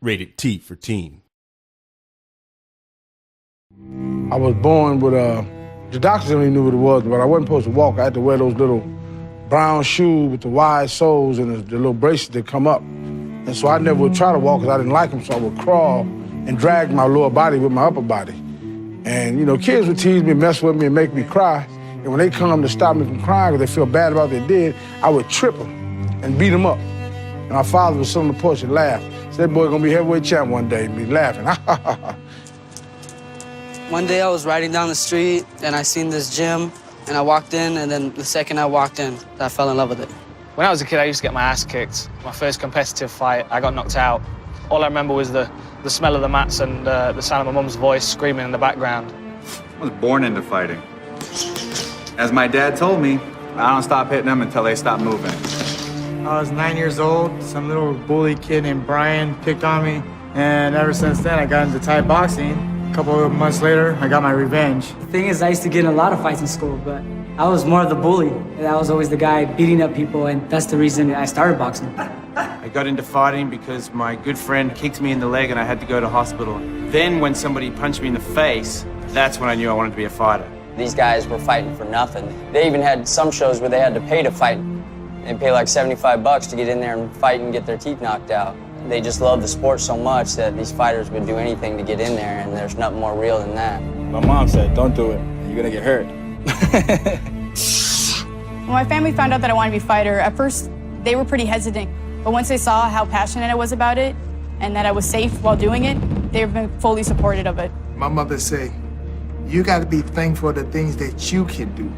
Rated T for teen. I was born with the doctors only knew what it was, but I wasn't supposed to walk. I had to wear those little brown shoes with the wide soles and the little bracelets that come up. And so I never would try to walk because I didn't like them, so I would crawl and drag my lower body with my upper body. And, you know, kids would tease me, mess with me, and make me cry. And when they come to stop me from crying because they feel bad about what they did, I would trip them and beat them up. And my father was sitting on the porch and laugh. Said, that boy gonna be heavyweight champ one day, and be laughing. One day I was riding down the street and I seen this gym and I walked in, and then the second I walked in, I fell in love with it. When I was a kid, I used to get my ass kicked. My first competitive fight, I got knocked out. All I remember was the smell of the mats and the sound of my mum's voice screaming in the background. I was born into fighting. As my dad told me, I don't stop hitting them until they stop moving. I was 9 years old. Some little bully kid named Brian picked on me, and ever since then, I got into Thai boxing. A couple of months later, I got my revenge. The thing is, I used to get in a lot of fights in school, but I was more of the bully. And I was always the guy beating up people, and that's the reason I started boxing. I got into fighting because my good friend kicked me in the leg and I had to go to hospital. Then when somebody punched me in the face, that's when I knew I wanted to be a fighter. These guys were fighting for nothing. They even had some shows where they had to pay to fight. They'd pay like $75 to get in there and fight and get their teeth knocked out. They just loved the sport so much that these fighters would do anything to get in there, and there's nothing more real than that. My mom said, don't do it, you're gonna get hurt. When my family found out that I wanted to be a fighter, at first they were pretty hesitant. But once they saw how passionate I was about it and that I was safe while doing it, they've been fully supportive of it. My mother say, you gotta be thankful for the things that you can do.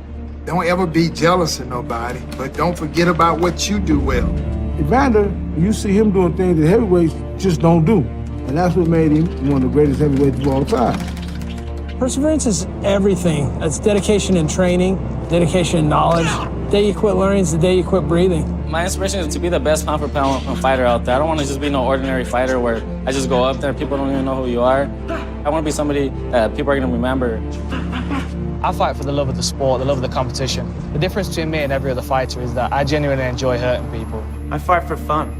Don't ever be jealous of nobody, but don't forget about what you do well. Evander, you see him doing things that heavyweights just don't do. And that's what made him one of the greatest heavyweights of all time. Perseverance is everything. It's dedication and training, dedication and knowledge. The day you quit learning is the day you quit breathing. My inspiration is to be the best pound-for-pound fighter out there. I don't want to just be no ordinary fighter where I just go up there, people don't even know who you are. I want to be somebody that people are going to remember. I fight for the love of the sport, the love of the competition. The difference between me and every other fighter is that I genuinely enjoy hurting people. I fight for fun.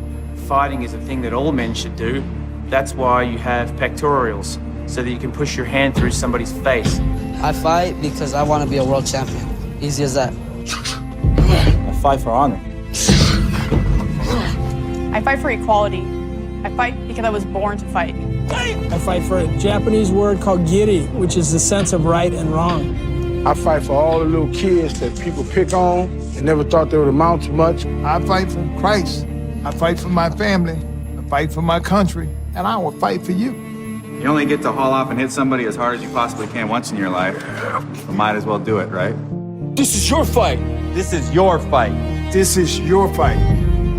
Fighting is a thing that all men should do. That's why you have pectorials, so that you can push your hand through somebody's face. I fight because I want to be a world champion. Easy as that. I fight for honor. I fight for equality. I fight because I was born to fight. I fight for a Japanese word called giri, which is the sense of right and wrong. I fight for all the little kids that people pick on and never thought they would amount to much. I fight for Christ. I fight for my family. I fight for my country. And I will fight for you. You only get to haul off and hit somebody as hard as you possibly can once in your life. So might as well do it, right? This is your fight. This is your fight. This is your fight.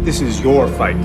This is your fight.